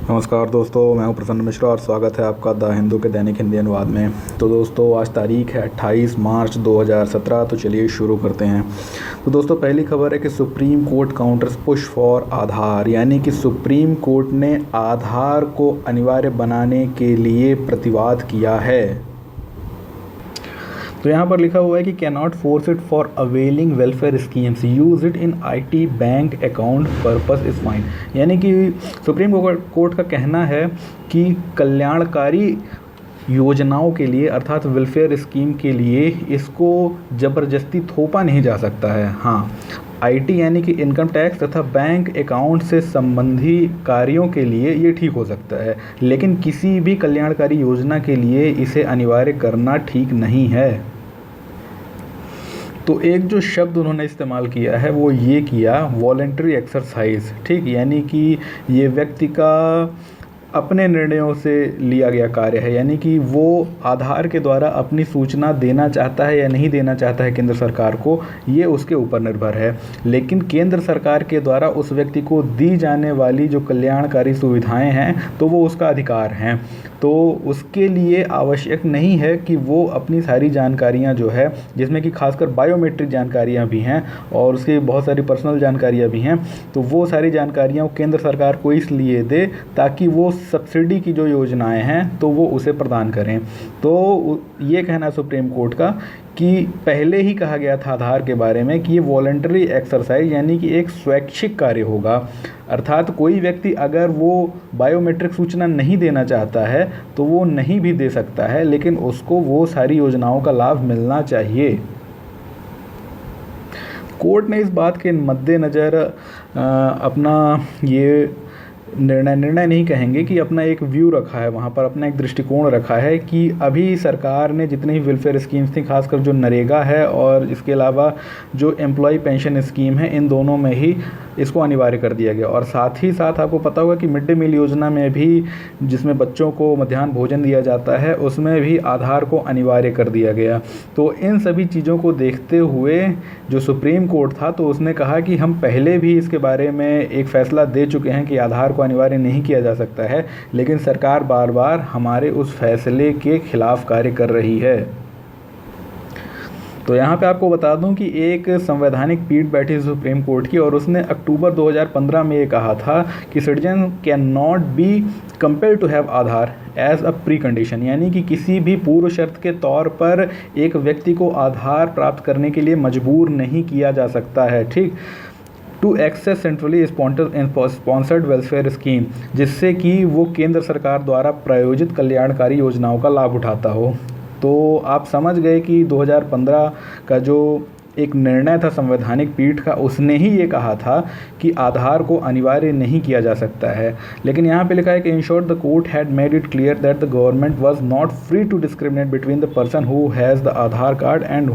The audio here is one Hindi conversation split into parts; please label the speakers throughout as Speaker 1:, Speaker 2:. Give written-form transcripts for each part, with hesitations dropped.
Speaker 1: नमस्कार दोस्तों, मैं हूं प्रसन्न मिश्रा और स्वागत है आपका द हिंदू के दैनिक हिंदी अनुवाद में। तो दोस्तों, आज तारीख है 28 मार्च 2017। तो चलिए शुरू करते हैं। तो दोस्तों, पहली खबर है कि supreme court counters push for Aadhaar, यानी कि सुप्रीम कोर्ट ने आधार को अनिवार्य बनाने के लिए प्रतिवाद किया है। तो यहाँ पर लिखा हुआ है कि can not force it for availing welfare schemes, use it in IT bank account purpose is fine. यानी कि सुप्रीम कोर्ट का कहना है कि कल्याणकारी योजनाओं के लिए अर्थात वेलफेयर स्कीम के लिए इसको ज़बरदस्ती थोपा नहीं जा सकता है। हाँ, आईटी यानी कि इनकम टैक्स तथा बैंक अकाउंट से संबंधी कार्यों के लिए ये ठीक हो सकता है, लेकिन किसी भी कल्याणकारी योजना के लिए इसे अनिवार्य करना ठीक नहीं है। तो एक जो शब्द उन्होंने इस्तेमाल किया है वो ये किया, वॉलंटरी एक्सरसाइज। ठीक, यानी कि ये व्यक्ति का अपने निर्णयों से लिया गया कार्य है, यानी कि वो आधार के द्वारा अपनी सूचना देना चाहता है या नहीं देना चाहता है केंद्र सरकार को, ये उसके ऊपर निर्भर है। लेकिन केंद्र सरकार के द्वारा उस व्यक्ति को दी जाने वाली जो कल्याणकारी सुविधाएं हैं तो वो उसका अधिकार हैं। तो उसके लिए आवश्यक नहीं है कि वो अपनी सारी जानकारियां जो है, जिसमें कि खासकर बायोमेट्रिक जानकारियां भी हैं और उसकी बहुत सारी पर्सनल जानकारियां भी हैं, तो वो सारी जानकारियां केंद्र सरकार को इसलिए दे ताकि वो सब्सिडी की जो योजनाएं हैं तो वो उसे प्रदान करें। तो ये कहना सुप्रीम कोर्ट का कि पहले ही कहा गया था आधार के बारे में कि ये वॉलंटरी एक्सरसाइज यानी कि एक स्वैच्छिक कार्य होगा। अर्थात कोई व्यक्ति अगर वो बायोमेट्रिक सूचना नहीं देना चाहता है तो वो नहीं भी दे सकता है, लेकिन उसको वो सारी योजनाओं का लाभ मिलना चाहिए। कोर्ट ने इस बात के मद्देनज़र अपना ये निर्णय नहीं कहेंगे कि अपना एक व्यू रखा है, वहाँ पर अपना एक दृष्टिकोण रखा है कि अभी सरकार ने जितनी भी वेलफेयर स्कीम्स थी, खासकर जो नरेगा है और इसके अलावा जो एम्प्लॉय पेंशन स्कीम है, इन दोनों में ही इसको अनिवार्य कर दिया गया। और साथ ही साथ आपको पता होगा कि मिड डे मील योजना में भी, जिसमें बच्चों को मध्याह्न भोजन दिया जाता है, उसमें भी आधार को अनिवार्य कर दिया गया। तो इन सभी चीज़ों को देखते हुए जो सुप्रीम कोर्ट था तो उसने कहा कि हम पहले भी इसके बारे में एक फ़ैसला दे चुके हैं कि आधार को अनिवार्य नहीं किया जा सकता है, लेकिन सरकार बार बार हमारे उस फैसले के खिलाफ कार्य कर रही है। तो यहाँ पे आपको बता दूं कि एक संवैधानिक पीठ बैठी सुप्रीम कोर्ट की और उसने अक्टूबर 2015 में ये कहा था कि citizen can not be compelled to have Aadhaar as a precondition, यानी कि किसी भी पूर्व शर्त के तौर पर एक व्यक्ति को आधार प्राप्त करने के लिए मजबूर नहीं किया जा सकता है। ठीक, to access centrally sponsored welfare scheme, जिससे कि वो केंद्र सरकार द्वारा प्रायोजित कल्याणकारी योजनाओं का लाभ उठाता हो। तो आप समझ गए कि 2015 का जो एक निर्णय था संवैधानिक पीठ का, उसने ही ये कहा था कि आधार को अनिवार्य नहीं किया जा सकता है। लेकिन यहाँ पे लिखा है कि in short the court had made it clear that the government was not free to discriminate between the person who has the Aadhaar card and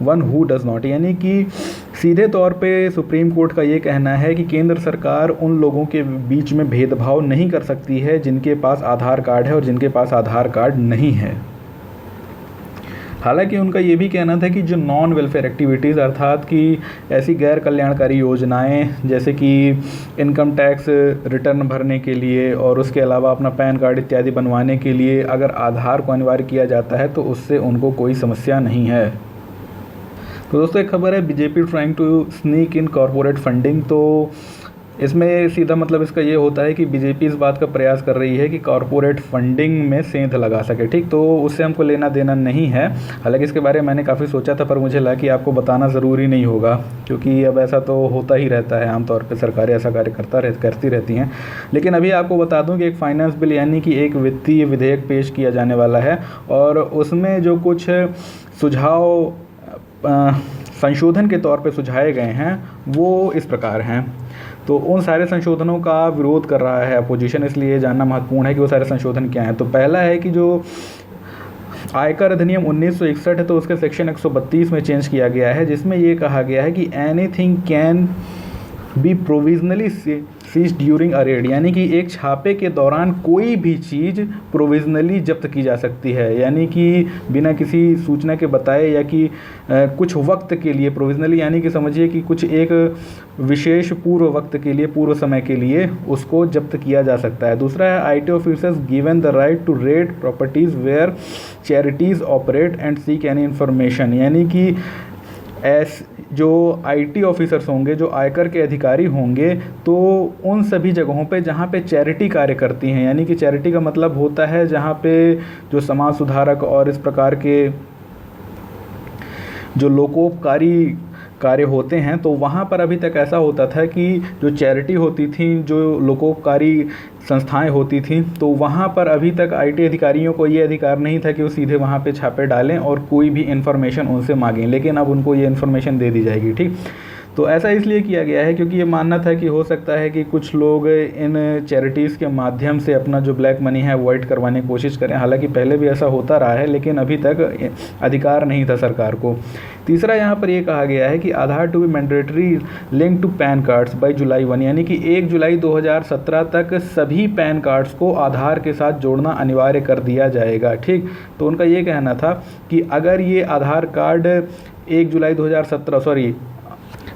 Speaker 1: one who does not. यानी कि सीधे तौर पे सुप्रीम कोर्ट का ये कहना है कि केंद्र सरकार उन लोगों के बीच में भेदभाव नहीं कर सकती है जिनके पास आधार कार्ड है और जिनके पास आधार कार्ड नहीं है। हालांकि उनका ये भी कहना था कि जो नॉन वेलफेयर एक्टिविटीज़, अर्थात कि ऐसी गैर कल्याणकारी योजनाएं जैसे कि इनकम टैक्स रिटर्न भरने के लिए और उसके अलावा अपना पैन कार्ड इत्यादि बनवाने के लिए अगर आधार को अनिवार्य किया जाता है तो उससे उनको कोई समस्या नहीं है। तो दोस्तों, एक खबर है BJP trying to sneak in corporate funding. तो इसमें सीधा मतलब इसका ये होता है कि बीजेपी इस बात का प्रयास कर रही है कि कॉरपोरेट फंडिंग में सेंध लगा सके। ठीक, तो उससे हमको लेना देना नहीं है। हालांकि इसके बारे में मैंने काफ़ी सोचा था, पर मुझे लगा कि आपको बताना ज़रूरी नहीं होगा, क्योंकि अब ऐसा तो होता ही रहता है, आमतौर पे सरकारें ऐसा कार्य करती रहती हैं। लेकिन अभी आपको बता दूं कि एक फाइनेंस बिल यानी कि एक वित्तीय विधेयक पेश किया जाने वाला है और उसमें जो कुछ सुझाव संशोधन के तौर पे सुझाए गए हैं वो इस प्रकार हैं। तो उन सारे संशोधनों का विरोध कर रहा है अपोजिशन, इसलिए जानना महत्वपूर्ण है कि वो सारे संशोधन क्या हैं। तो पहला है कि जो आयकर अधिनियम 1961 है तो उसके सेक्शन 132 में चेंज किया गया है, जिसमें ये कहा गया है कि anything can be provisionally seize during a raid, यानी कि एक छापे के दौरान कोई भी चीज़ प्रोविजनली जब्त की जा सकती है, यानी कि बिना किसी सूचना के बताए या कि कुछ वक्त के लिए प्रोविजनली, यानी कि समझिए कि कुछ एक विशेष पूर्व वक्त के लिए, पूर्व समय के लिए उसको जब्त किया जा सकता है। दूसरा है IT officers given the right to raid properties where charities operate and seek any information, यानी कि जो आईटी ऑफिसर्स होंगे, जो आयकर के अधिकारी होंगे, तो उन सभी जगहों पे जहाँ पे चैरिटी कार्य करती हैं, यानी कि चैरिटी का मतलब होता है जहाँ पे जो समाज सुधारक और इस प्रकार के जो लोकोपकारी कार्य होते हैं, तो वहाँ पर अभी तक ऐसा होता था कि जो चैरिटी होती थी, जो लोकोपकारी संस्थाएं होती थी, तो वहाँ पर अभी तक आईटी अधिकारियों को ये अधिकार नहीं था कि वो सीधे वहाँ पे छापे डालें और कोई भी इन्फॉर्मेशन उनसे मांगें, लेकिन अब उनको ये इन्फॉर्मेशन दे दी जाएगी। ठीक, तो ऐसा इसलिए किया गया है क्योंकि ये मानना था कि हो सकता है कि कुछ लोग इन चैरिटीज़ के माध्यम से अपना जो ब्लैक मनी है अवॉइड करवाने की कोशिश करें। हालांकि पहले भी ऐसा होता रहा है, लेकिन अभी तक अधिकार नहीं था सरकार को। तीसरा यहाँ पर ये कहा गया है कि Aadhaar to be mandatory link to PAN cards by July 1, यानी कि 1 जुलाई 2017 तक सभी पैन कार्ड्स को आधार के साथ जोड़ना अनिवार्य कर दिया जाएगा। ठीक, तो उनका ये कहना था कि अगर ये आधार कार्ड 1 जुलाई 2017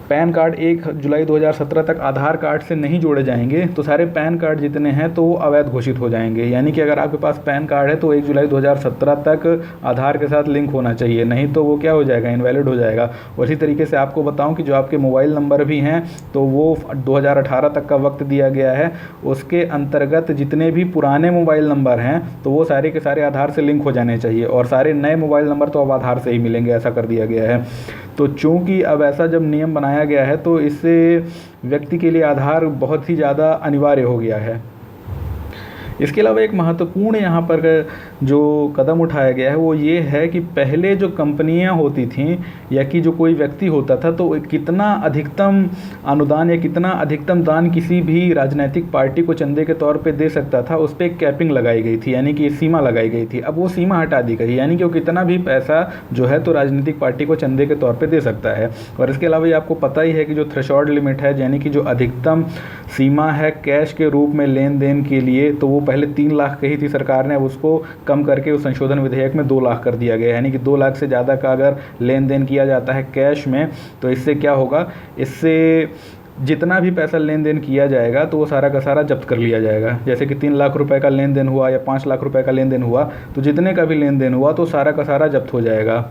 Speaker 1: पैन कार्ड 1 जुलाई 2017 तक आधार कार्ड से नहीं जोड़े जाएंगे तो सारे पैन कार्ड जितने हैं तो वो अवैध घोषित हो जाएंगे। यानी कि अगर आपके पास पैन कार्ड है तो 1 जुलाई 2017 तक आधार के साथ लिंक होना चाहिए, नहीं तो वो क्या हो जाएगा, इनवैलिड हो जाएगा। और इसी तरीके से आपको बताऊं कि जो आपके मोबाइल नंबर भी हैं तो वो 2018 तक का वक्त दिया गया है, उसके अंतर्गत जितने भी पुराने मोबाइल नंबर हैं तो वो सारे के सारे आधार से लिंक हो जाने चाहिए, और सारे नए मोबाइल नंबर तो अब आधार से ही मिलेंगे, ऐसा कर दिया गया है। तो चूँकि अब ऐसा जब नियम बनाया गया है तो इससे व्यक्ति के लिए आधार बहुत ही ज़्यादा अनिवार्य हो गया है। इसके अलावा एक महत्वपूर्ण यहाँ पर जो कदम उठाया गया है वो ये है कि पहले जो कंपनियाँ होती थीं या कि जो कोई व्यक्ति होता था तो कितना अधिकतम अनुदान या कितना अधिकतम दान किसी भी राजनीतिक पार्टी को चंदे के तौर पे दे सकता था, उस पर एक कैपिंग लगाई गई थी, यानी कि सीमा लगाई गई थी। अब वो सीमा हटा दी गई, यानी कि वो कितना भी पैसा जो है तो राजनीतिक पार्टी को चंदे के तौर पर दे सकता है। और इसके अलावा ये आपको पता ही है कि जो थ्रेशोल्ड लिमिट है, यानी कि जो अधिकतम सीमा है कैश के रूप में लेन देन के लिए, तो वो पहले 3 लाख कही थी सरकार ने, अब उसको कम करके उस संशोधन विधेयक में 2 लाख कर दिया गया। यानी कि 2 लाख से ज़्यादा का अगर लेन देन किया जाता है कैश में तो इससे क्या होगा, इससे जितना भी पैसा लेन देन किया जाएगा तो वो सारा का सारा जब्त कर लिया जाएगा। जैसे कि 3 लाख रुपए का लेन देन हुआ या 5 लाख रुपए का लेन देन हुआ तो जितने का भी लेन देन हुआ तो सारा का सारा जब्त हो जाएगा।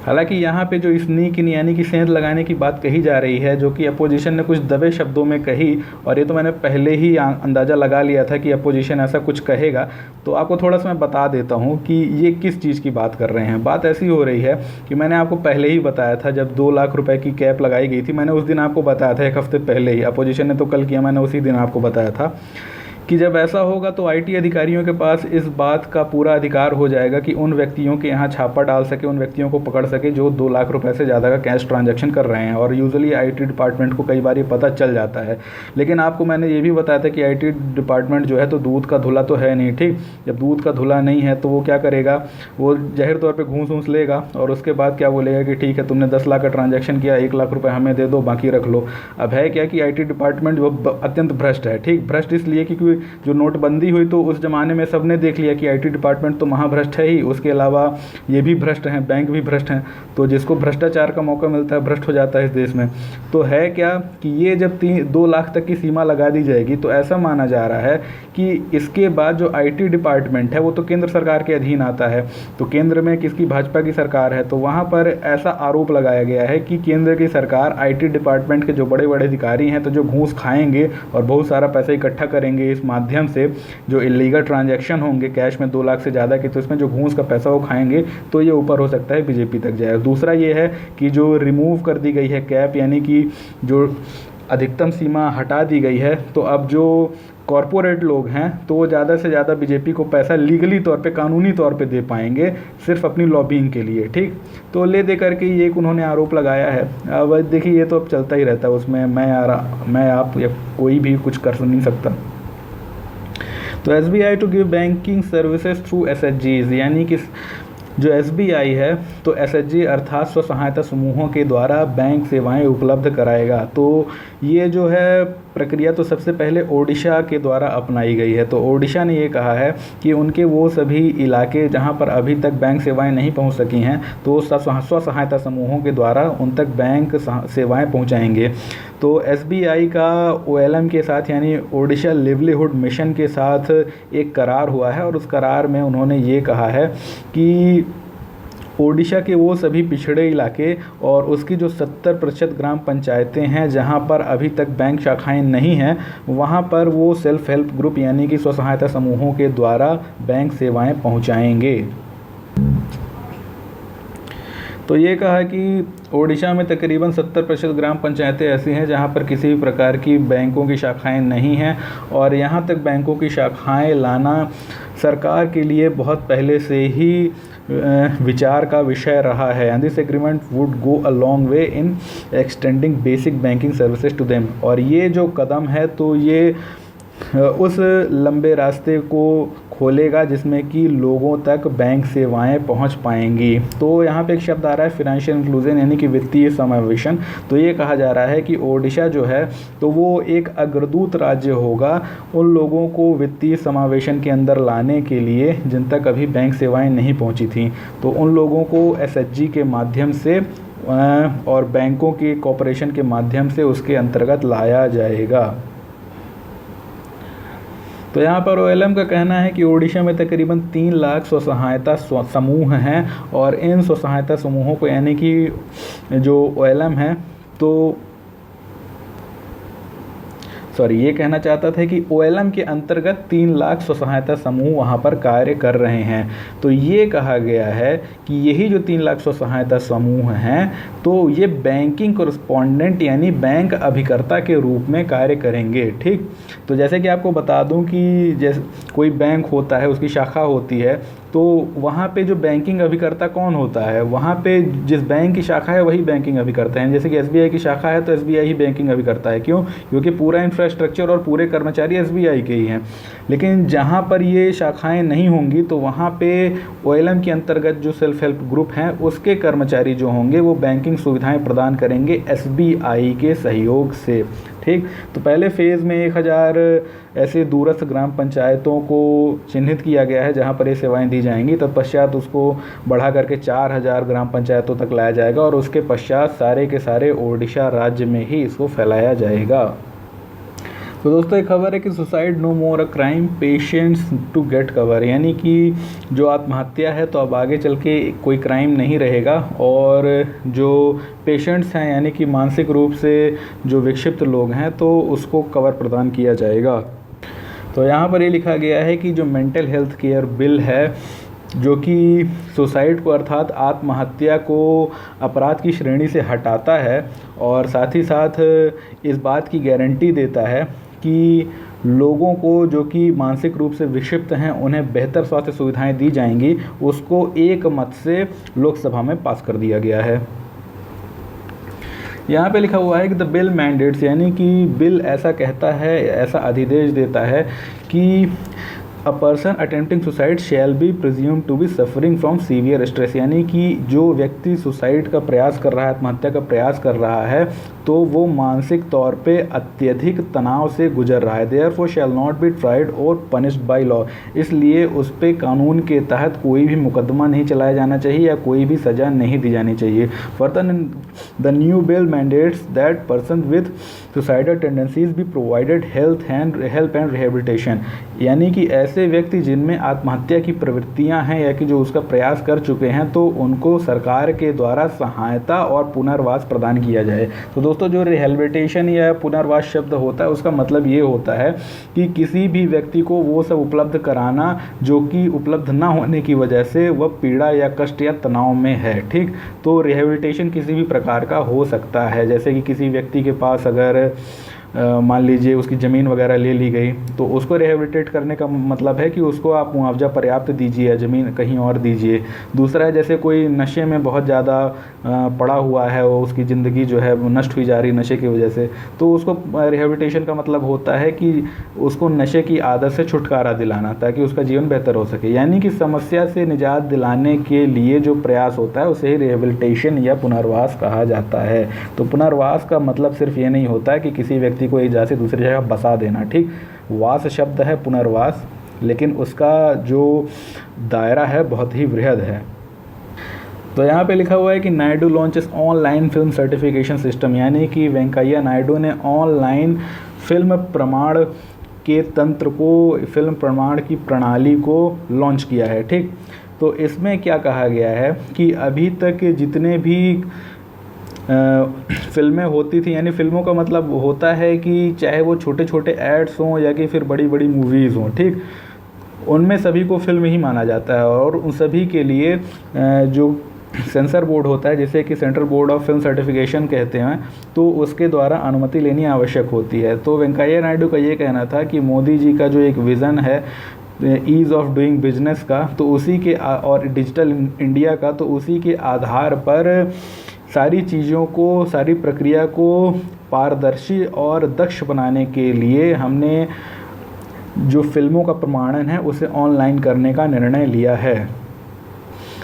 Speaker 1: हालांकि यहाँ पे जो स्नीक इन यानी कि सेंध लगाने की बात कही जा रही है, जो कि अपोजिशन ने कुछ दबे शब्दों में कही, और ये तो मैंने पहले ही अंदाज़ा लगा लिया था कि अपोजिशन ऐसा कुछ कहेगा, तो आपको थोड़ा सा मैं बता देता हूँ कि ये किस चीज़ की बात कर रहे हैं। बात ऐसी हो रही है कि मैंने आपको पहले ही बताया था, जब 2 लाख रुपये की कैप लगाई गई थी, मैंने उस दिन आपको बताया था, 1 हफ्ते पहले ही। अपोजिशन ने तो कल किया, मैंने उसी दिन आपको बताया था कि जब ऐसा होगा तो आईटी अधिकारियों के पास इस बात का पूरा अधिकार हो जाएगा कि उन व्यक्तियों के यहाँ छापा डाल सके, उन व्यक्तियों को पकड़ सके जो 2 लाख रुपए से ज़्यादा का कैश ट्रांजैक्शन कर रहे हैं। और यूजुअली आईटी डिपार्टमेंट को कई बार ये पता चल जाता है, लेकिन आपको मैंने ये भी बताया था कि आईटी डिपार्टमेंट जो है तो दूध का धुला तो है नहीं। ठीक, जब दूध का धुला नहीं है तो वो क्या करेगा, वो जाहिर तौर पर घूस घूस लेगा और उसके बाद क्या बोलेगा कि ठीक है तुमने 10 लाख का ट्रांजैक्शन किया, 1 लाख रुपये हमें दे दो, बाकी रख लो। अब है क्या कि आईटी डिपार्टमेंट जो अत्यंत भ्रष्ट है। ठीक, भ्रष्ट इसलिए क्योंकि जो नोटबंदी हुई तो उस जमाने में सबने देख लिया कि आईटी डिपार्टमेंट तो महाभ्रष्ट है ही, उसके अलावा ये भी भ्रष्ट हैं, बैंक भी भ्रष्ट हैं, तो जिसको भ्रष्टाचार का मौका मिलता है भ्रष्ट हो जाता है इस देश में। तो है क्या कि ये जब 2 लाख तक की सीमा लगा दी जाएगी तो ऐसा माना जा रहा है कि इसके बाद जो आईटी डिपार्टमेंट है वो तो केंद्र सरकार के अधीन आता है, तो केंद्र में किसकी, भाजपा की सरकार है, तो वहाँ पर ऐसा आरोप लगाया गया है कि केंद्र की सरकार आईटी डिपार्टमेंट के जो बड़े बड़े अधिकारी हैं तो जो घूस खाएंगे और बहुत सारा पैसा इकट्ठा करेंगे इस माध्यम से, जो इलीगल ट्रांजैक्शन होंगे कैश में 2 लाख से ज़्यादा के, तो इसमें जो घूस का पैसा वो खाएंगे तो ये ऊपर हो सकता है बीजेपी तक जाए। दूसरा ये है कि जो रिमूव कर दी गई है कैप, यानी कि जो अधिकतम सीमा हटा दी गई है, तो अब जो कॉरपोरेट लोग हैं तो वो ज़्यादा से ज़्यादा बीजेपी को पैसा लीगली तौर पे, कानूनी तौर पे दे पाएंगे सिर्फ अपनी लॉबिंग के लिए। ठीक, तो ले दे करके ये एक उन्होंने आरोप लगाया है। अब देखिए ये तो अब चलता ही रहता है, उसमें मैं आप या कोई भी कुछ कर नहीं सकता। तो SBI to give banking services through SHGs, यानी कि जो एसबीआई है तो एसएचजी अर्थात स्व सहायता समूहों के द्वारा बैंक सेवाएं उपलब्ध कराएगा। तो ये जो है प्रक्रिया तो सबसे पहले ओडिशा के द्वारा अपनाई गई है। तो ओडिशा ने ये कहा है कि उनके वो सभी इलाके जहां पर अभी तक बैंक सेवाएं नहीं पहुंच सकी हैं तो स्व सहायता समूहों के द्वारा उन तक बैंक सेवाएं पहुंचाएंगे। तो एसबीआई का ओएलएम के साथ यानी ओडिशा लिवलीहुड मिशन के साथ एक करार हुआ है और उस करार में उन्होंने ये कहा है कि ओडिशा के वो सभी पिछड़े इलाके और उसकी जो 70% ग्राम पंचायतें हैं जहां पर अभी तक बैंक शाखाएं नहीं हैं, वहां पर वो सेल्फ हेल्प ग्रुप यानी कि स्व सहायता समूहों के द्वारा बैंक सेवाएं पहुंचाएंगे। तो ये कहा कि ओडिशा में तकरीबन 70% ग्राम पंचायतें ऐसी हैं जहां पर किसी भी प्रकार की बैंकों की शाखाएं नहीं हैं और यहां तक बैंकों की शाखाएं लाना सरकार के लिए बहुत पहले से ही विचार का विषय रहा है। And this agreement would go a long way in extending basic banking services to them. और ये जो कदम है तो ये उस लंबे रास्ते को खोलेगा जिसमें कि लोगों तक बैंक सेवाएं पहुंच पाएंगी। तो यहाँ पे एक शब्द आ रहा है फाइनेंशियल इंक्लूजन यानी कि वित्तीय समावेशन। तो ये कहा जा रहा है कि ओडिशा जो है तो वो एक अग्रदूत राज्य होगा उन लोगों को वित्तीय समावेशन के अंदर लाने के लिए जिन तक अभी बैंक सेवाएं नहीं पहुंची थी। तो उन लोगों को एसएचजी के माध्यम से और बैंकों के कॉरपोरेशन के माध्यम से उसके अंतर्गत लाया जाएगा। तो यहाँ पर ओएलएम का कहना है कि ओडिशा में तकरीबन 3 लाख स्व सहायता समूह हैं और इन स्व सहायता समूहों को यानी कि जो ओएलएम है तो ये कहना चाहता था कि ओएलएम के अंतर्गत 3 लाख स्व सहायता समूह वहाँ पर कार्य कर रहे हैं। तो ये कहा गया है कि यही जो 3 लाख स्व सहायता समूह हैं तो ये बैंकिंग कोरेस्पोंडेंट यानी बैंक अभिकर्ता के रूप में कार्य करेंगे। ठीक, तो जैसे कि आपको बता दूं कि जैसे कोई बैंक होता है उसकी शाखा होती है तो वहाँ पे जो बैंकिंग अभिकर्ता कौन होता है, वहाँ पे जिस बैंक की शाखा है वही बैंकिंग अभिकर्ता है। जैसे कि एसबीआई की शाखा है तो एसबीआई ही बैंकिंग अभिकर्ता है। क्यों? क्योंकि पूरा इंफ्रास्ट्रक्चर और पूरे कर्मचारी एसबीआई के ही हैं। लेकिन जहाँ पर ये शाखाएं नहीं होंगी तो वहाँ पे ओएलएम के अंतर्गत जो सेल्फ हेल्प ग्रुप हैं उसके कर्मचारी जो होंगे वो बैंकिंग सुविधाएं प्रदान करेंगे एसबीआई के सहयोग से। ठीक, तो पहले फेज़ में 1000 ऐसे दूरस्थ ग्राम पंचायतों को चिन्हित किया गया है जहां पर ये सेवाएं दी जाएंगी। तत्पश्चात उसको बढ़ा करके 4000 ग्राम पंचायतों तक लाया जाएगा और उसके पश्चात सारे के सारे ओडिशा राज्य में ही इसको फैलाया जाएगा। तो दोस्तों एक खबर है कि suicide no more a crime, patients to get cover, यानी कि जो आत्महत्या है तो अब आगे चल के कोई क्राइम नहीं रहेगा और जो पेशेंट्स हैं यानी कि मानसिक रूप से जो विक्षिप्त लोग हैं तो उसको कवर प्रदान किया जाएगा। तो यहाँ पर ये लिखा गया है कि जो मेंटल हेल्थ केयर बिल है जो कि सुसाइड को अर्थात आत्महत्या को अपराध की श्रेणी से हटाता है और साथ ही साथ इस बात की गारंटी देता है कि लोगों को जो कि मानसिक रूप से विक्षिप्त हैं उन्हें बेहतर स्वास्थ्य सुविधाएं दी जाएंगी, उसको एक मत से लोकसभा में पास कर दिया गया है। यहाँ पे लिखा हुआ है कि द बिल मैंडेट्स, यानी कि बिल ऐसा कहता है, ऐसा अधिदेश देता है कि a person attempting suicide shall be presume to be suffering from severe stress, यानी कि जो व्यक्ति सुसाइड का प्रयास कर रहा है, आत्महत्या का प्रयास कर रहा है तो वो मानसिक तौर पे अत्यधिक तनाव से गुजर रहा है। Therefore shall not be tried और पनिश्ड बाय लॉ, इसलिए उस पे कानून के तहत कोई भी मुकदमा नहीं चलाया जाना चाहिए या कोई भी सज़ा नहीं दी जानी चाहिए। Further the new bill mandates that person with suicidal tendencies be provided help and rehabilitation, यानी कि ऐसे व्यक्ति जिनमें आत्महत्या की प्रवृत्तियां हैं या कि जो उसका प्रयास कर चुके हैं तो उनको सरकार के द्वारा सहायता और पुनर्वास प्रदान किया जाए। तो दोस्तों जो रिहेबिलिटेशन या पुनर्वास शब्द होता है उसका मतलब ये होता है कि किसी भी व्यक्ति को वो सब उपलब्ध कराना जो कि उपलब्ध ना होने की वजह से वह पीड़ा या कष्ट या तनाव में है। ठीक, तो रिहेबिलिटेशन किसी भी प्रकार का हो सकता है, जैसे कि किसी व्यक्ति के पास अगर मान लीजिए उसकी ज़मीन वगैरह ले ली गई, तो उसको रिहेबिलिटेट करने का मतलब है कि उसको आप मुआवजा पर्याप्त दीजिए या ज़मीन कहीं और दीजिए। दूसरा है जैसे कोई नशे में बहुत ज़्यादा पड़ा हुआ है, वो उसकी ज़िंदगी जो है वो नष्ट हुई जा रही नशे की वजह से, तो उसको रिहेबिलिटेशन का मतलब होता है कि उसको नशे की आदत से छुटकारा दिलाना ताकि उसका जीवन बेहतर हो सके। यानी कि समस्या से निजात दिलाने के लिए जो प्रयास होता है उसे ही रिहेबिलिटेशन या पुनर्वास कहा जाता है। तो पुनर्वास का मतलब सिर्फ ये नहीं होता है कि किसी व्यक्ति को एक जगह से दूसरी जगह बसा देना, ठीक। वास शब्द है पुनर्वास, लेकिन उसका जो दायरा है बहुत ही वृहद है। तो यहाँ पे लिखा हुआ है कि Naidu launches online film certification system, यानी कि वेंकैया नायडू ने ऑनलाइन फिल्म प्रमाण के तंत्र को, फिल्म प्रमाण की प्रणाली को लॉन्च किया है, ठीक। तो इसमें क्या कहा गया है कि अभी तक जितने भी फिल्में होती थी, यानी फिल्मों का मतलब होता है कि चाहे वो छोटे छोटे एड्स हों या कि फिर बड़ी बड़ी मूवीज़ हों, ठीक, उनमें सभी को फिल्म ही माना जाता है। और उन सभी के लिए जो सेंसर बोर्ड होता है, जैसे कि central board of film certification कहते हैं, तो उसके द्वारा अनुमति लेनी आवश्यक होती है। तो वेंकैया नायडू का ये कहना था कि मोदी जी का जो एक विज़न है ईज़ ऑफ डूइंग बिजनेस का, तो उसी के और डिजिटल इंडिया का, तो उसी के आधार पर सारी चीज़ों को, सारी प्रक्रिया को पारदर्शी और दक्ष बनाने के लिए हमने जो फिल्मों का प्रमाणन है उसे ऑनलाइन करने का निर्णय लिया है।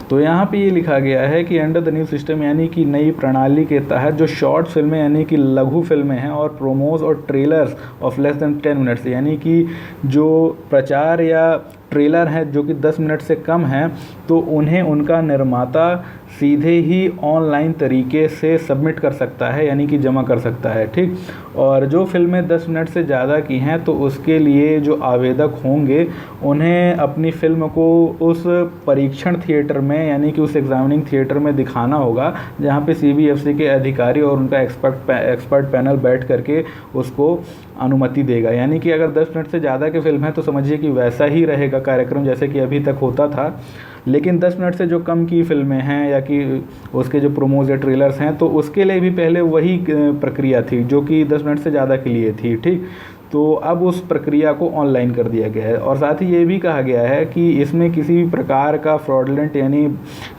Speaker 1: तो यहाँ पे ये लिखा गया है कि अंडर द न्यू सिस्टम, यानी कि नई प्रणाली के तहत जो शॉर्ट फिल्में यानी कि लघु फिल्में हैं और प्रोमोज और trailers of less than 10 minutes, यानी कि जो प्रचार या ट्रेलर हैं जो कि 10 मिनट से कम हैं, तो उन्हें उनका निर्माता सीधे ही ऑनलाइन तरीके से सबमिट कर सकता है, यानी कि जमा कर सकता है, ठीक। और जो फिल्में 10 मिनट से ज़्यादा की हैं तो उसके लिए जो आवेदक होंगे उन्हें अपनी फ़िल्म को उस परीक्षण थिएटर में, यानी कि उस एग्जामिनिंग थिएटर में दिखाना होगा जहाँ पे CBFC के अधिकारी और उनका एक्सपर्ट पैनल बैठ करके उसको अनुमति देगा। यानी कि अगर 10 मिनट से ज़्यादा की फिल्म है तो समझिए कि वैसा ही रहेगा कार्यक्रम जैसे कि अभी तक होता था। लेकिन 10 मिनट से जो कम की फिल्में हैं या कि उसके जो प्रोमोज या ट्रेलर्स हैं, तो उसके लिए भी पहले वही प्रक्रिया थी जो कि 10 मिनट से ज़्यादा के लिए थी, ठीक। तो अब उस प्रक्रिया को ऑनलाइन कर दिया गया है। और साथ ही ये भी कहा गया है कि इसमें किसी भी प्रकार का फ्रॉडलेंट यानी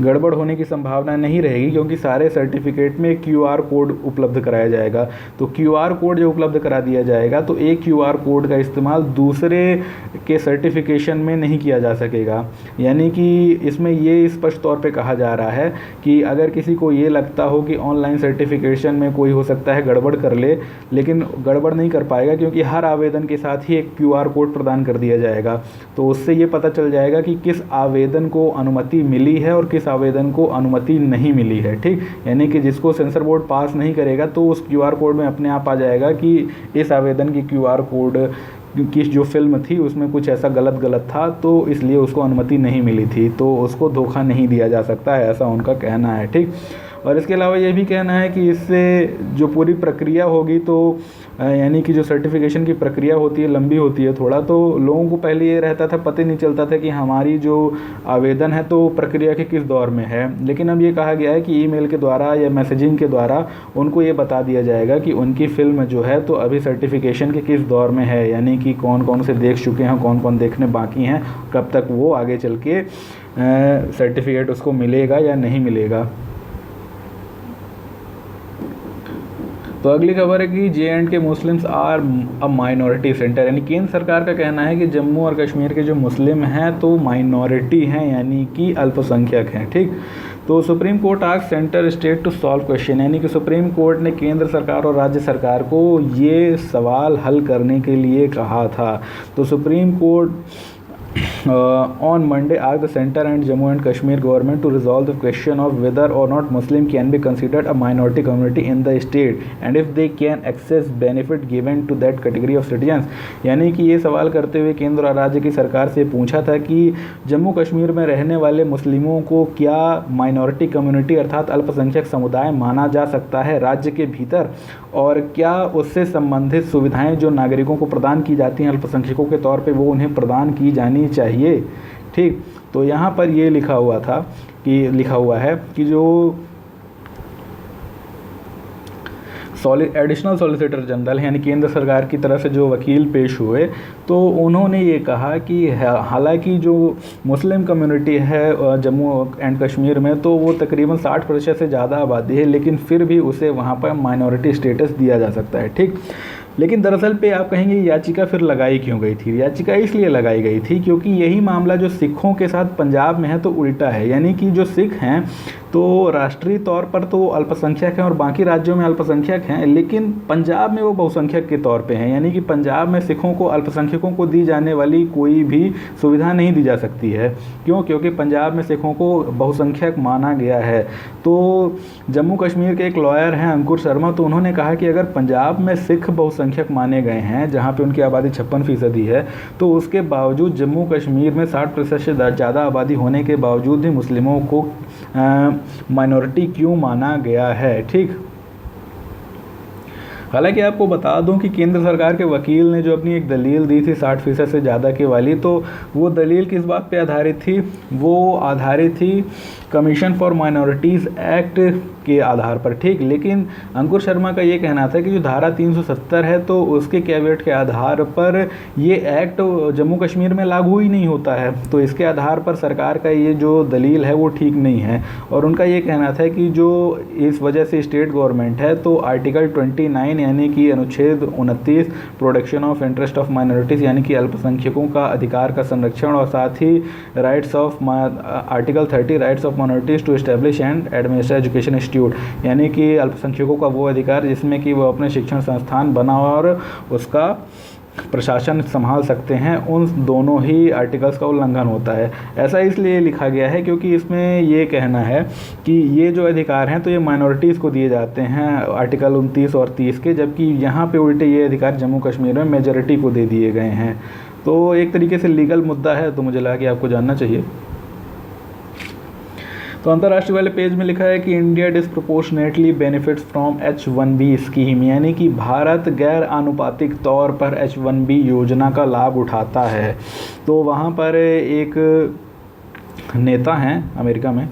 Speaker 1: गड़बड़ होने की संभावना नहीं रहेगी, क्योंकि सारे सर्टिफिकेट में QR कोड उपलब्ध कराया जाएगा। तो QR कोड जो उपलब्ध करा दिया जाएगा, तो एक QR कोड का इस्तेमाल दूसरे के सर्टिफिकेशन में नहीं किया जा सकेगा। यानी कि इसमें ये स्पष्ट तौर पे कहा जा रहा है कि अगर किसी को ये लगता हो कि ऑनलाइन सर्टिफिकेशन में कोई हो सकता है गड़बड़ कर ले, लेकिन गड़बड़ नहीं कर पाएगा, क्योंकि हर आवेदन के साथ ही एक QR कोड प्रदान कर दिया जाएगा। तो उससे ये पता चल जाएगा कि किस आवेदन को अनुमति मिली है और किस आवेदन को अनुमति नहीं मिली है, ठीक। यानी कि जिसको सेंसर बोर्ड पास नहीं करेगा तो उस QR कोड में अपने आप आ जाएगा कि इस आवेदन की QR कोड की जो फिल्म थी उसमें कुछ ऐसा गलत था, तो इसलिए उसको अनुमति नहीं मिली थी, तो उसको धोखा नहीं दिया जा सकता है, ऐसा उनका कहना है, ठीक। और इसके अलावा ये भी कहना है कि इससे जो पूरी प्रक्रिया होगी, तो यानी कि जो सर्टिफिकेशन की प्रक्रिया होती है लंबी होती है थोड़ा, तो लोगों को पहले ये रहता था, पता नहीं चलता था कि हमारी जो आवेदन है तो प्रक्रिया के किस दौर में है। लेकिन अब ये कहा गया है कि ईमेल के द्वारा या मैसेजिंग के द्वारा उनको ये बता दिया जाएगा कि उनकी फ़िल्म जो है तो अभी सर्टिफिकेशन के किस दौर में है, यानी कि कौन कौन से देख चुके हैं, कौन कौन देखने बाकी हैं, कब तक वो आगे चल के सर्टिफिकेट उसको मिलेगा या नहीं मिलेगा। तो अगली खबर है कि J&K Muslims are a minority centre, यानी केंद्र सरकार का कहना है कि जम्मू और कश्मीर के जो मुस्लिम हैं तो माइनॉरिटी हैं, यानी कि अल्पसंख्यक हैं, ठीक। तो supreme court asked centre state to solve question, यानी कि सुप्रीम कोर्ट ने केंद्र सरकार और राज्य सरकार को ये सवाल हल करने के लिए कहा था। तो supreme court on Monday asked the center and Jammu and Kashmir government to resolve the question of whether or not Muslim can be considered a minority community in the state and if they can access benefit given to that category of citizens। यानी कि ये सवाल करते हुए केंद्र और राज्य की सरकार से पूछा था कि जम्मू कश्मीर में रहने वाले मुस्लिमों को क्या माइनॉरिटी कम्युनिटी अर्थात अल्पसंख्यक समुदाय माना जा सकता है राज्य के भीतर, और क्या उससे संबंधित सुविधाएं जो नागरिकों को प्रदान की जाती हैं अल्पसंख्यकों के तौर पे वो उन्हें प्रदान की जानी चाहिए, ठीक। तो यहाँ पर ये लिखा हुआ है कि जो एडिशनल सॉलिसिटर जनरल यानी केंद्र सरकार की तरफ से जो वकील पेश हुए, तो उन्होंने ये कहा कि हालांकि जो मुस्लिम कम्युनिटी है जम्मू एंड कश्मीर में, तो वो तकरीबन 60% से ज़्यादा आबादी है, लेकिन फिर भी उसे वहाँ पर माइनॉरिटी स्टेटस दिया जा सकता है। ठीक, लेकिन दरअसल पे आप कहेंगे याचिका फिर लगाई क्यों गई थी? याचिका इसलिए लगाई गई थी क्योंकि यही मामला जो सिखों के साथ पंजाब में है तो उल्टा है। यानी कि जो सिख हैं तो राष्ट्रीय तौर पर तो अल्पसंख्यक हैं और बाकी राज्यों में अल्पसंख्यक हैं, लेकिन पंजाब में वो बहुसंख्यक के तौर पे हैं। यानी कि पंजाब में सिखों को, अल्पसंख्यकों को दी जाने वाली कोई भी सुविधा नहीं दी जा सकती है। क्यों? क्योंकि पंजाब में सिखों को बहुसंख्यक माना गया है। तो जम्मू कश्मीर के एक लॉयर हैं अंकुर शर्मा, तो उन्होंने कहा कि अगर पंजाब में सिख बहुसंख्यक माने गए हैं, जहाँ पे उनकी आबादी 56% है, तो उसके बावजूद जम्मू कश्मीर में 60% से ज़्यादा आबादी होने के बावजूद भी मुस्लिमों को माइनॉरिटी क्यों माना गया है। ठीक, हालांकि आपको बता दूं कि केंद्र सरकार के वकील ने जो अपनी एक दलील दी थी 60% से ज़्यादा के वाली, तो वो दलील किस बात पे आधारित थी? वो आधारित थी कमीशन फॉर माइनॉरिटीज़ एक्ट के आधार पर। ठीक, लेकिन अंकुर शर्मा का ये कहना था कि जो धारा 370 है तो उसके कैविएट के आधार पर ये एक्ट जम्मू कश्मीर में लागू ही नहीं होता है, तो इसके आधार पर सरकार का ये जो दलील है वो ठीक नहीं है। और उनका ये कहना था कि जो इस वजह से स्टेट गवर्नमेंट है तो आर्टिकल 29 यानी कि अनुच्छेद 29 protection of interest of minorities यानी कि अल्पसंख्यकों का अधिकार का संरक्षण, और साथ ही rights of article 30 rights of minorities to establish and administer education institute, यानी कि अल्पसंख्यकों का वो अधिकार जिसमें कि वो अपने शिक्षण संस्थान बना और उसका प्रशासन संभाल सकते हैं, उन दोनों ही आर्टिकल्स का उल्लंघन होता है। ऐसा इसलिए लिखा गया है क्योंकि इसमें ये कहना है कि ये जो अधिकार हैं तो ये माइनॉरिटीज़ को दिए जाते हैं आर्टिकल 29 और 30 के, जबकि यहाँ पे उल्टे ये अधिकार जम्मू कश्मीर में मेजॉरिटी को दे दिए गए हैं। तो एक तरीके से लीगल मुद्दा है, तो मुझे लगा कि आपको जानना चाहिए। तो अंतर्राष्ट्रीय वाले पेज में लिखा है कि India disproportionately benefits from H1B scheme, यानी कि भारत गैर आनुपातिक तौर पर H1B योजना का लाभ उठाता है। तो वहाँ पर एक नेता हैं अमेरिका में,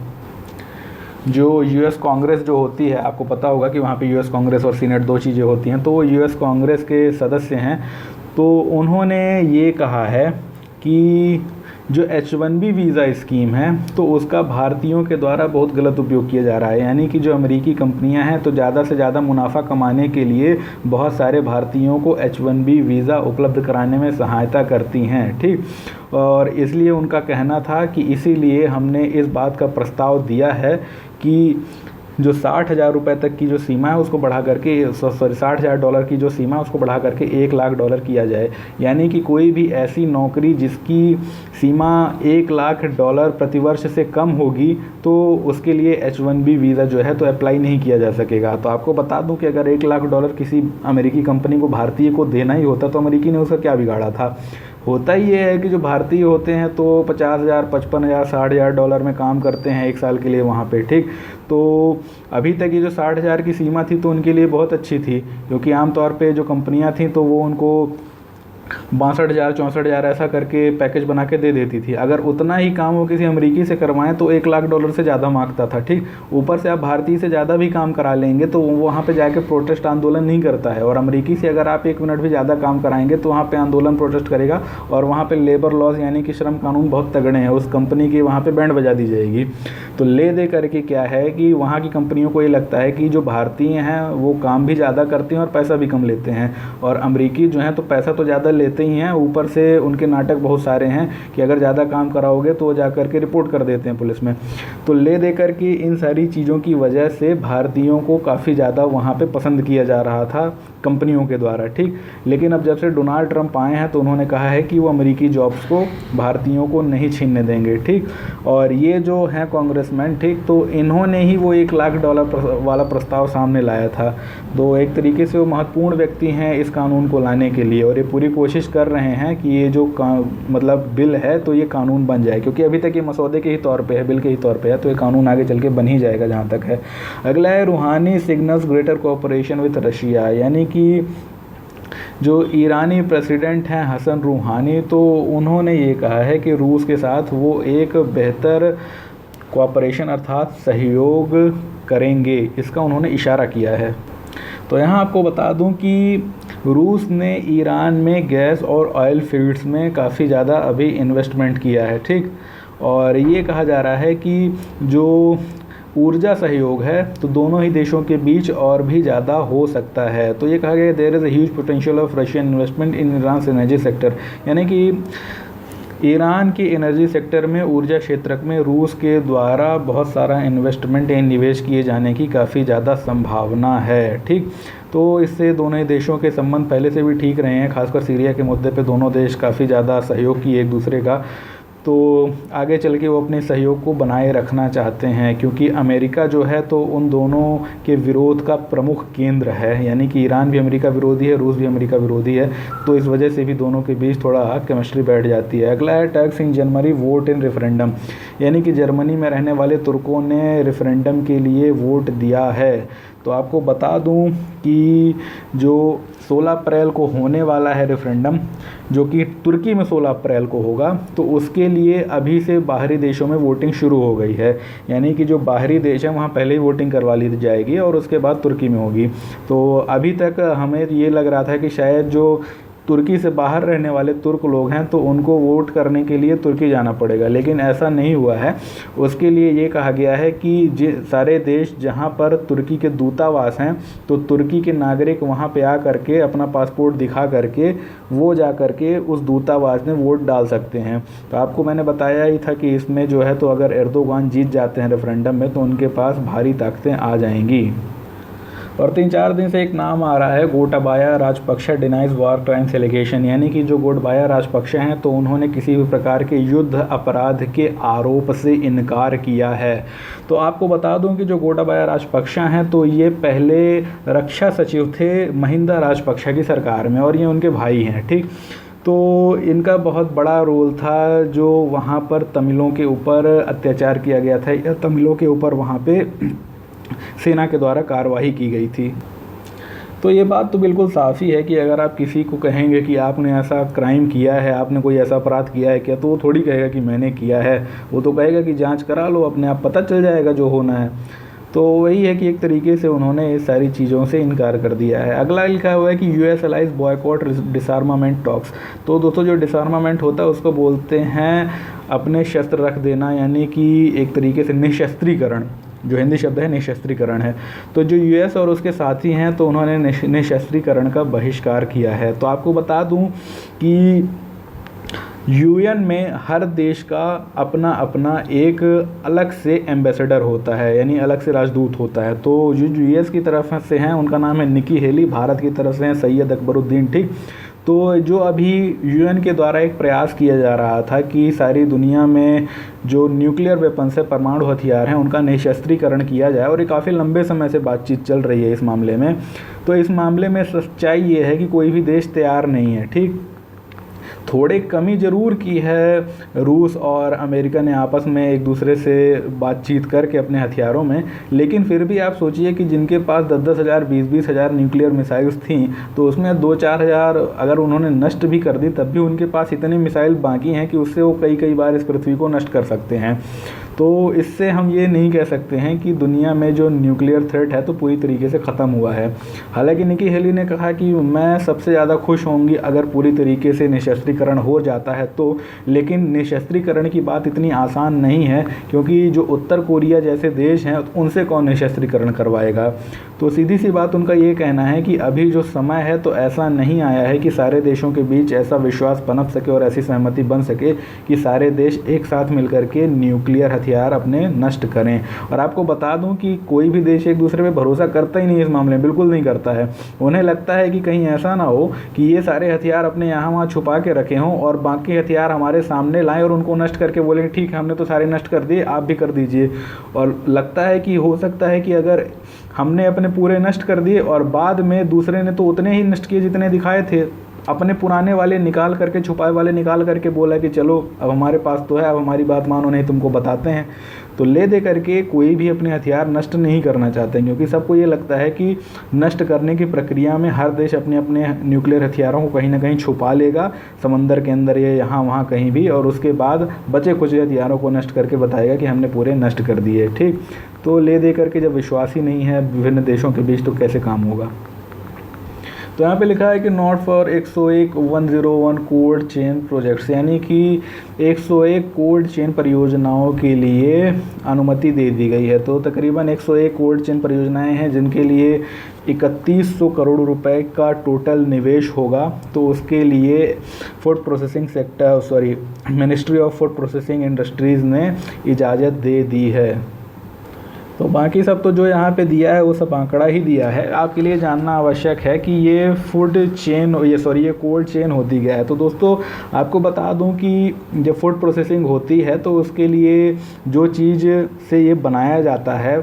Speaker 1: जो यूएस कांग्रेस जो होती है, आपको पता होगा कि वहाँ पे यूएस कांग्रेस और सीनेट दो चीज़ें होती हैं, तो वो यूएस कांग्रेस के सदस्य हैं। तो उन्होंने ये कहा है कि जो H1B वीज़ा स्कीम है तो उसका भारतीयों के द्वारा बहुत गलत उपयोग किया जा रहा है। यानी कि जो अमेरिकी कंपनियां हैं तो ज़्यादा से ज़्यादा मुनाफा कमाने के लिए बहुत सारे भारतीयों को H1B वीज़ा उपलब्ध कराने में सहायता करती हैं। ठीक, और इसलिए उनका कहना था कि इसीलिए हमने इस बात का प्रस्ताव दिया है कि जो 60,000 रुपये तक की जो सीमा है उसको बढ़ा करके 60,000 डॉलर की जो सीमा है उसको बढ़ा करके 1 लाख डॉलर किया जाए। यानी कि कोई भी ऐसी नौकरी जिसकी सीमा 1 लाख डॉलर प्रतिवर्ष से कम होगी तो उसके लिए H1B वीज़ा जो है तो अप्लाई नहीं किया जा सकेगा। तो आपको बता दूं कि अगर 1 लाख डॉलर किसी अमेरिकी कंपनी को भारतीय को देना ही होता तो अमेरिकी ने उसका क्या बिगाड़ा था। होता ही ये है कि जो भारतीय होते हैं तो 50,000, 55,000, 60,000 डॉलर में काम करते हैं 1 साल के लिए वहाँ पे। ठीक, तो अभी तक ये जो 60,000 की सीमा थी तो उनके लिए बहुत अच्छी थी, क्योंकि आमतौर पे जो कंपनियाँ थीं तो वो उनको 62,000, 64,000 ऐसा करके पैकेज बना के दे देती थी। अगर उतना ही काम वो किसी अमेरिकी से करवाएं तो 1 लाख डॉलर से ज़्यादा मांगता था। ठीक, ऊपर से आप भारतीय से ज़्यादा भी काम करा लेंगे तो वो वहाँ पे जाके प्रोटेस्ट आंदोलन नहीं करता है, और अमेरिकी से अगर आप 1 मिनट भी ज़्यादा काम कराएंगे तो वहाँ पे आंदोलन प्रोटेस्ट करेगा, और वहाँ पे लेबर लॉज यानी कि श्रम कानून बहुत तगड़े हैं, उस कंपनी की वहाँ पे बैंड बजा दी जाएगी। तो ले दे करके क्या है कि वहाँ की कंपनियों को ये लगता है कि जो भारतीय हैं वो काम भी ज़्यादा करते हैं और पैसा भी कम लेते हैं, और अमरीकी जो हैं तो पैसा तो ज़्यादा लेते ही हैं, ऊपर से उनके नाटक बहुत सारे हैं कि अगर ज़्यादा काम कराओगे तो जा कर के रिपोर्ट कर देते हैं पुलिस में। तो ले दे कर के इन सारी चीज़ों की वजह से भारतीयों को काफ़ी ज़्यादा वहाँ पे पसंद किया जा रहा था कंपनियों के द्वारा। ठीक, लेकिन अब जब से डोनाल्ड ट्रंप आए हैं तो उन्होंने कहा है कि वो अमेरिकी जॉब्स को भारतीयों को नहीं छीनने देंगे। ठीक, और ये जो हैं कांग्रेसमैन, ठीक, तो इन्होंने ही वो 1 लाख डॉलर वाला प्रस्ताव सामने लाया था। तो एक तरीके से वो महत्वपूर्ण व्यक्ति हैं इस कानून को लाने के लिए, और ये पूरी कोशिश कर रहे हैं कि ये जो मतलब बिल है तो ये कानून बन जाए, क्योंकि अभी तक ये मसौदे के ही तौर पे है, बिल के ही तौर पे है, तो ये कानून आगे चल के बन ही जाएगा जहाँ तक है। अगला है रूहानी signals greater cooperation with Russia, यानी कि जो ईरानी प्रेसिडेंट हैं हसन रूहानी, तो उन्होंने ये कहा है कि रूस के साथ वो एक बेहतर कोऑपरेशन अर्थात सहयोग करेंगे, इसका उन्होंने इशारा किया है। तो यहाँ आपको बता दूं कि रूस ने ईरान में गैस और ऑयल फील्ड्स में काफ़ी ज़्यादा अभी इन्वेस्टमेंट किया है, ठीक। और ये कहा जा रहा है कि जो ऊर्जा सहयोग है तो दोनों ही देशों के बीच और भी ज़्यादा हो सकता है। तो ये कहा गया there is a huge potential of Russian investment in Iran energy sector, यानी कि ईरान की एनर्जी सेक्टर में, ऊर्जा क्षेत्र में रूस के द्वारा बहुत सारा इन्वेस्टमेंट या निवेश किए जाने की काफ़ी ज़्यादा संभावना है, ठीक। तो इससे दोनों ही देशों के संबंध पहले से भी ठीक रहे हैं, खासकर सीरिया के मुद्दे पे दोनों देश काफ़ी ज़्यादा सहयोग किए एक दूसरे का। तो आगे चल के वो अपने सहयोग को बनाए रखना चाहते हैं, क्योंकि अमेरिका जो है तो उन दोनों के विरोध का प्रमुख केंद्र है, यानी कि ईरान भी अमेरिका विरोधी है, रूस भी अमेरिका विरोधी है। तो इस वजह से भी दोनों के बीच थोड़ा केमिस्ट्री बैठ जाती है। अगला है Turks in Germany vote in referendum, यानी कि जर्मनी में रहने वाले तुर्कों ने रेफरेंडम के लिए वोट दिया है। तो आपको बता दूं कि जो 16 अप्रैल को होने वाला है रेफरेंडम, जो कि तुर्की में 16 अप्रैल को होगा, तो उसके लिए अभी से बाहरी देशों में वोटिंग शुरू हो गई है। यानी कि जो बाहरी देश है वहाँ पहले ही वोटिंग करवा ली जाएगी और उसके बाद तुर्की में होगी। तो अभी तक हमें ये लग रहा था कि शायद जो तुर्की से बाहर रहने वाले तुर्क लोग हैं तो उनको वोट करने के लिए तुर्की जाना पड़ेगा, लेकिन ऐसा नहीं हुआ है। उसके लिए ये कहा गया है कि सारे देश जहां पर तुर्की के दूतावास हैं तो तुर्की के नागरिक वहां पे आ करके अपना पासपोर्ट दिखा करके वो जा करके उस दूतावास में वोट डाल सकते हैं। तो आपको मैंने बताया ही था कि इसमें जो है तो अगर एर्दोगान जीत जाते हैं रेफरेंडम में तो उनके पास भारी ताकतें आ जाएंगी। और 3-4 दिन से एक नाम आ रहा है गोटाबाया राजपक्षा डिनाइज वार क्राइम्स एलिगेशन, यानी कि जो गोटाबाया राजपक्षा हैं तो उन्होंने किसी भी प्रकार के युद्ध अपराध के आरोप से इनकार किया है। तो आपको बता दूं कि जो गोटाबाया राजपक्षा हैं तो ये पहले रक्षा सचिव थे महिंदा राजपक्षा की सरकार में और ये उनके भाई हैं, ठीक। तो इनका बहुत बड़ा रोल था जो वहाँ पर तमिलों के ऊपर अत्याचार किया गया था या तमिलों के ऊपर वहाँ पे सेना के द्वारा कार्रवाई की गई थी। तो ये बात तो बिल्कुल साफ़ ही है कि अगर आप किसी को कहेंगे कि आपने ऐसा क्राइम किया है, आपने कोई ऐसा अपराध किया है क्या, तो वो थोड़ी कहेगा कि मैंने किया है, वो तो कहेगा कि जांच करा लो, अपने आप पता चल जाएगा जो होना है। तो वही है कि एक तरीके से उन्होंने इस सारी चीज़ों से इनकार कर दिया है। अगला लिखा हुआ है कि US allies boycott disarmament talks. तो दोस्तों जो डिसआर्मामेंट होता है उसको बोलते हैं अपने शस्त्र रख देना, यानी कि एक तरीके से निशस्त्रीकरण, जो हिंदी शब्द है निशस्त्रीकरण है। तो जो यूएस और उसके साथी हैं तो उन्होंने निशस्त्रीकरण का बहिष्कार किया है। तो आपको बता दूं कि यूएन में हर देश का अपना अपना एक अलग से एम्बेसडर होता है, यानी अलग से राजदूत होता है। तो जो यूएस की तरफ से हैं उनका नाम है निकी हेली, भारत की तरफ से हैं सैयद अकबरुद्दीन, ठीक। तो जो अभी यूएन के द्वारा एक प्रयास किया जा रहा था कि सारी दुनिया में जो न्यूक्लियर वेपन्स है, परमाणु हथियार हैं, उनका निशस्त्रीकरण किया जाए, और ये काफ़ी लंबे समय से बातचीत चल रही है इस मामले में। तो इस मामले में सच्चाई ये है कि कोई भी देश तैयार नहीं है, ठीक। थोड़े कमी ज़रूर की है रूस और अमेरिका ने आपस में एक दूसरे से बातचीत करके अपने हथियारों में, लेकिन फिर भी आप सोचिए कि जिनके पास 10-10 हज़ार 20-20 हज़ार न्यूक्लियर मिसाइल्स थी, तो उसमें 2-4 हज़ार अगर उन्होंने नष्ट भी कर दी तब भी उनके पास इतने मिसाइल बाकी हैं कि उससे वो कई बार इस पृथ्वी को नष्ट कर सकते हैं। तो इससे हम ये नहीं कह सकते हैं कि दुनिया में जो न्यूक्लियर थ्रेट है तो पूरी तरीके से ख़त्म हुआ है। हालांकि निकी हेली ने कहा कि मैं सबसे ज़्यादा खुश होंगी अगर पूरी तरीके से निशस्त्रीकरण हो जाता है तो, लेकिन निशस्त्रीकरण की बात इतनी आसान नहीं है, क्योंकि जो उत्तर कोरिया जैसे देश हैं उनसे कौन निशस्त्रीकरण करवाएगा। तो सीधी सी बात उनका ये कहना है कि अभी जो समय है तो ऐसा नहीं आया है कि सारे देशों के बीच ऐसा विश्वास पनप सके और ऐसी सहमति बन सके कि सारे देश एक साथ मिलकर के न्यूक्लियर हथियार अपने नष्ट करें। और आपको बता दूं कि कोई भी देश एक दूसरे पे भरोसा करता ही नहीं इस मामले में, बिल्कुल नहीं करता है। उन्हें लगता है कि कहीं ऐसा ना हो कि ये सारे हथियार अपने यहाँ वहाँ छुपा के रखे हों और बाकी हथियार हमारे सामने लाएं और उनको नष्ट करके बोलेंगे ठीक है हमने तो सारे नष्ट कर दिए, आप भी कर दीजिए। और लगता है कि हो सकता है कि अगर हमने अपने पूरे नष्ट कर दिए और बाद में दूसरे ने तो उतने ही नष्ट किए जितने दिखाए थे, अपने पुराने वाले निकाल करके, छुपाए वाले निकाल करके बोला कि चलो अब हमारे पास तो है, अब हमारी बात मानो नहीं तुमको बताते हैं। तो ले दे करके कोई भी अपने हथियार नष्ट नहीं करना चाहते हैं, क्योंकि सबको ये लगता है कि नष्ट करने की प्रक्रिया में हर देश अपने अपने न्यूक्लियर हथियारों को कहीं ना कहीं छुपा लेगा, समंदर के अंदर या यहाँ वहाँ कहीं भी, और उसके बाद बचे कुछ हथियारों को नष्ट करके बताएगा कि हमने पूरे नष्ट कर दिए, ठीक। तो ले दे करके जब विश्वास ही नहीं है विभिन्न देशों के बीच तो कैसे काम होगा। तो यहाँ पे लिखा है कि not for 101 cold chain projects, यानी कि 101 कोल्ड चेन परियोजनाओं के लिए अनुमति दे दी गई है। तो तकरीबन 101 कोल्ड चेन परियोजनाएं हैं जिनके लिए 3100 करोड़ रुपए का टोटल निवेश होगा। तो उसके लिए food processing sector ministry of food processing industries ने इजाज़त दे दी है। तो बाकी सब तो जो यहाँ पे दिया है वो सब आंकड़ा ही दिया है। आपके लिए जानना आवश्यक है कि ये फूड चेन ये कोल्ड चेन होती क्या है। तो दोस्तों आपको बता दूं कि जब फूड प्रोसेसिंग होती है तो उसके लिए जो चीज़ से ये बनाया जाता है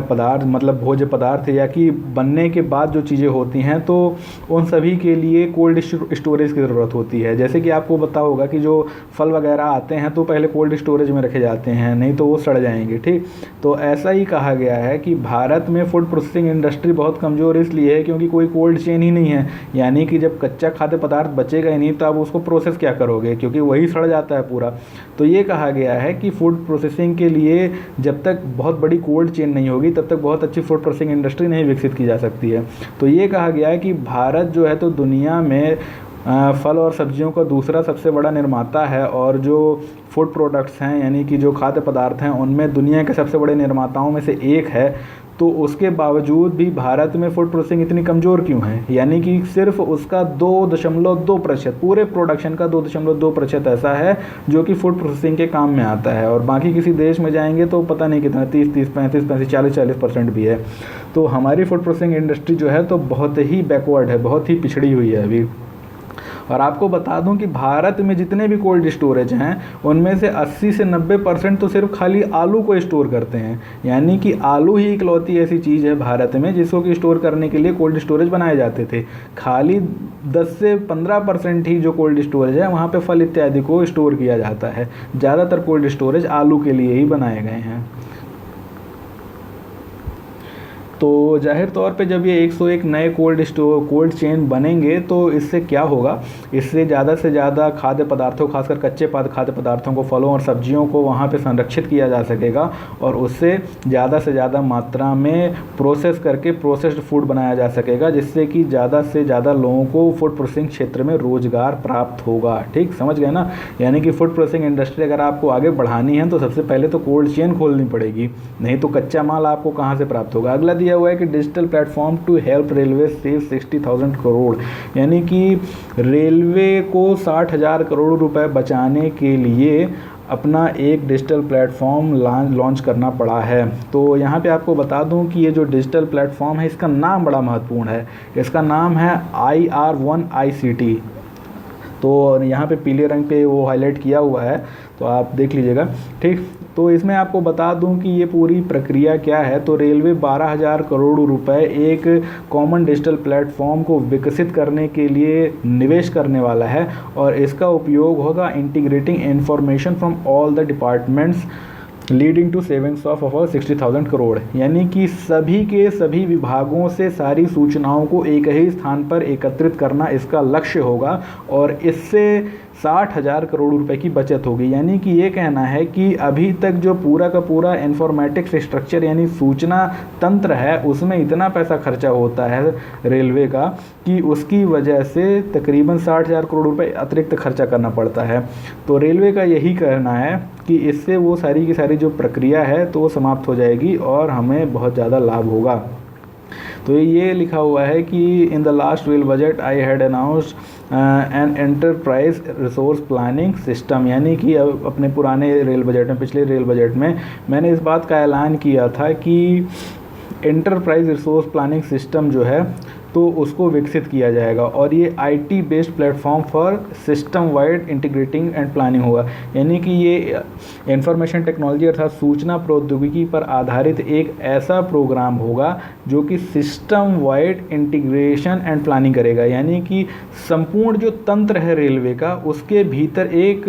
Speaker 1: पदार्थ, मतलब भोज्य पदार्थ या कि बनने के बाद जो चीज़ें होती हैं, तो उन सभी के लिए कोल्ड स्टोरेज की ज़रूरत होती है। जैसे कि आपको पता होगा कि जो फल वगैरह आते हैं तो पहले कोल्ड स्टोरेज में रखे जाते हैं, नहीं तो वो सड़ जाएंगे। ठीक, तो ऐसा ही कहा गया है कि भारत में फूड प्रोसेसिंग इंडस्ट्री बहुत कमज़ोर इसलिए है क्योंकि कोई कोल्ड चेन ही नहीं है। यानी कि जब कच्चा खाद्य पदार्थ बचेगा ही नहीं तो आप उसको प्रोसेस क्या करोगे, क्योंकि वही सड़ जाता है पूरा। तो ये कहा गया है कि फूड प्रोसेसिंग के लिए जब तक बहुत बड़ी कोल्ड चेन नहीं होगी तब तक बहुत अच्छी फूड प्रोसेसिंग इंडस्ट्री नहीं विकसित की जा सकती है। तो ये कहा गया है कि भारत जो है तो दुनिया में फल और सब्जियों का दूसरा सबसे बड़ा निर्माता है, और जो फूड प्रोडक्ट्स हैं यानी कि जो खाद्य पदार्थ हैं उनमें दुनिया के सबसे बड़े निर्माताओं में से एक है। तो उसके बावजूद भी भारत में फूड प्रोसेसिंग इतनी कमज़ोर क्यों है? यानी कि सिर्फ उसका 2.2%, पूरे प्रोडक्शन का 2.2% ऐसा है जो कि फूड प्रोसेसिंग के काम में आता है, और बाकी किसी देश में जाएंगे तो पता नहीं कितना 30, 35, 40% भी है। तो हमारी फूड प्रोसेसिंग इंडस्ट्री जो है तो बहुत ही बैकवर्ड है, बहुत ही पिछड़ी हुई है अभी। और आपको बता दूं कि भारत में जितने भी कोल्ड स्टोरेज हैं उनमें से 80 से 90% तो सिर्फ खाली आलू को स्टोर करते हैं। यानी कि आलू ही इकलौती ऐसी चीज़ है भारत में जिसको कि स्टोर करने के लिए कोल्ड स्टोरेज बनाए जाते थे। खाली 10 से 15% ही जो कोल्ड स्टोरेज है वहाँ पे फल इत्यादि को स्टोर किया जाता है। ज़्यादातर कोल्ड स्टोरेज आलू के लिए ही बनाए गए हैं। तो जाहिर तौर पे जब ये 101 नए कोल्ड चेन बनेंगे तो इससे क्या होगा, इससे ज़्यादा से ज़्यादा खाद्य पदार्थों, खासकर कच्चे खाद्य पदार्थों को, फलों और सब्जियों को वहाँ पे संरक्षित किया जा सकेगा, और उससे ज़्यादा से ज़्यादा मात्रा में प्रोसेस करके प्रोसेस्ड फूड बनाया जा सकेगा, जिससे कि ज़्यादा से ज़्यादा लोगों को फूड प्रोसेसिंग क्षेत्र में रोज़गार प्राप्त होगा। ठीक, समझ गए ना? यानी कि फूड प्रोसेसिंग इंडस्ट्री अगर आपको आगे बढ़ानी है तो सबसे पहले तो कोल्ड चेन खोलनी पड़ेगी, नहीं तो कच्चा माल आपको कहाँ से प्राप्त होगा। अगला दिया हुआ है कि digital platform to help railway save 60,000 crore, यानी कि रेलवे को 60,000 करोड़ रुपए बचाने के लिए अपना एक डिजिटल प्लेटफॉर्म लॉन्च करना पड़ा है। तो यहाँ पे आपको बता दूं कि ये जो डिजिटल प्लेटफॉर्म है इसका नाम बड़ा महत्वपूर्ण है। इसका नाम है IR1 ICT। तो यहाँ पे पीले रंग पे वो हाईलाइट किया हुआ है, तो आप देख लीजिएगा। ठीक, तो इसमें आपको बता दूं कि ये पूरी प्रक्रिया क्या है। तो रेलवे 12,000 करोड़ रुपए एक कॉमन डिजिटल प्लेटफॉर्म को विकसित करने के लिए निवेश करने वाला है, और इसका उपयोग होगा integrating information from all the departments leading to savings of over 60,000 crore. यानी कि सभी के सभी विभागों से सारी सूचनाओं को एक ही स्थान पर एकत्रित करना इसका लक्ष्य होगा, और इससे 60,000 करोड़ रुपए की बचत होगी। यानी कि ये कहना है कि अभी तक जो पूरा का पूरा इंफॉर्मेटिक्स स्ट्रक्चर यानी सूचना तंत्र है उसमें इतना पैसा खर्चा होता है रेलवे का कि उसकी वजह से तकरीबन 60,000 करोड़ रुपए अतिरिक्त खर्चा करना पड़ता है। तो रेलवे का यही कहना है कि इससे वो सारी की सारी जो प्रक्रिया है तो वो समाप्त हो जाएगी और हमें बहुत ज़्यादा लाभ होगा। तो ये लिखा हुआ है कि in the last rail budget I had announced an enterprise resource planning system. यानी कि अपने पुराने रेल बजट में, पिछले रेल बजट में मैंने इस बात का ऐलान किया था कि एंटरप्राइज रिसोर्स प्लानिंग सिस्टम जो है तो उसको विकसित किया जाएगा, और ये IT based platform for system wide integrating and planning होगा। यानी कि ये इंफॉर्मेशन टेक्नोलॉजी अर्थात सूचना प्रौद्योगिकी पर आधारित एक ऐसा प्रोग्राम होगा जो कि system wide integration and planning करेगा। यानी कि संपूर्ण जो तंत्र है रेलवे का उसके भीतर एक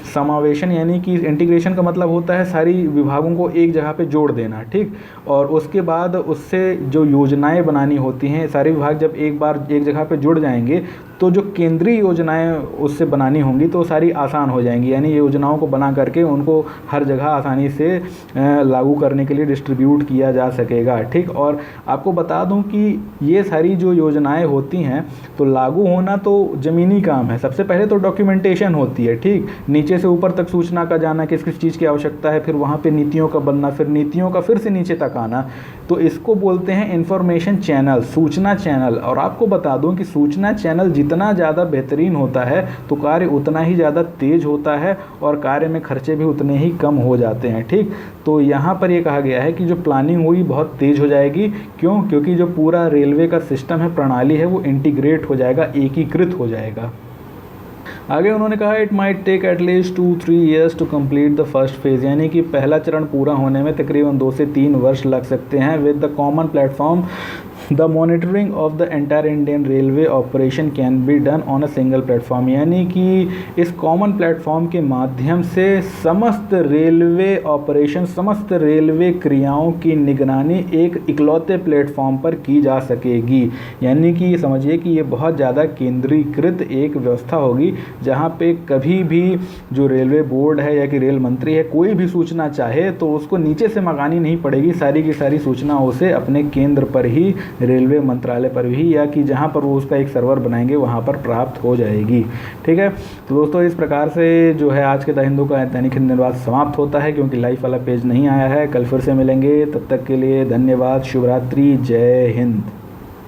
Speaker 1: समावेशन, यानी कि इंटीग्रेशन का मतलब होता है सारी विभागों को एक जगह पे जोड़ देना, ठीक। और उसके बाद उससे जो योजनाएं बनानी होती हैं, सारे विभाग जब एक बार एक जगह पे जुड़ जाएंगे तो जो केंद्रीय योजनाएं उससे बनानी होंगी तो सारी आसान हो जाएंगी, यानी योजनाओं को बना करके उनको हर जगह आसानी से लागू करने के लिए डिस्ट्रीब्यूट किया जा सकेगा, ठीक। और आपको बता दूं कि ये सारी जो योजनाएं होती हैं तो लागू होना तो ज़मीनी काम है। सबसे पहले तो डॉक्यूमेंटेशन होती है, ठीक, नीचे से ऊपर तक सूचना का जाना, किस किस चीज़ की आवश्यकता है, फिर वहाँ पे नीतियों का बनना, फिर नीतियों का फिर से नीचे तक आना, तो इसको बोलते हैं इंफॉर्मेशन चैनल, सूचना चैनल। और आपको बता दूं कि सूचना चैनल जितना ज़्यादा बेहतरीन होता है तो कार्य उतना ही ज़्यादा तेज होता है और कार्य में खर्चे भी उतने ही कम हो जाते हैं, ठीक। तो यहाँ पर ये कहा गया है कि जो प्लानिंग हुई बहुत तेज हो जाएगी। क्यों? क्योंकि जो पूरा रेलवे का सिस्टम है, प्रणाली है, वो इंटीग्रेट हो जाएगा, एकीकृत हो जाएगा। आगे उन्होंने कहा it might take at least 2-3 years to complete the first phase, यानी कि पहला चरण पूरा होने में तकरीबन 2 से 3 वर्ष लग सकते हैं। With the common platform the monitoring of the entire Indian railway operation can be done on a single platform, यानी कि इस कॉमन प्लेटफॉर्म के माध्यम से समस्त रेलवे ऑपरेशन, समस्त रेलवे क्रियाओं की निगरानी एक इकलौते प्लेटफॉर्म पर की जा सकेगी। यानी कि ये समझिए कि ये बहुत ज़्यादा केंद्रीकृत एक व्यवस्था होगी जहाँ पे कभी भी जो रेलवे बोर्ड है या कि रेल मंत्री है कोई भी सूचना चाहे तो उसको नीचे से मंगानी नहीं पड़ेगी, सारी की सारी सूचना उसे अपने केंद्र पर ही, रेलवे मंत्रालय पर भी, या कि जहाँ पर वो उसका एक सर्वर बनाएंगे वहाँ पर प्राप्त हो जाएगी, ठीक है। तो दोस्तों इस प्रकार से जो है आज के द हिंदू का दैनिक हिंद निर्वात समाप्त होता है, क्योंकि लाइव वाला पेज नहीं आया है। कल फिर से मिलेंगे, तब तक के लिए धन्यवाद, शुभ रात्रि, जय हिंद।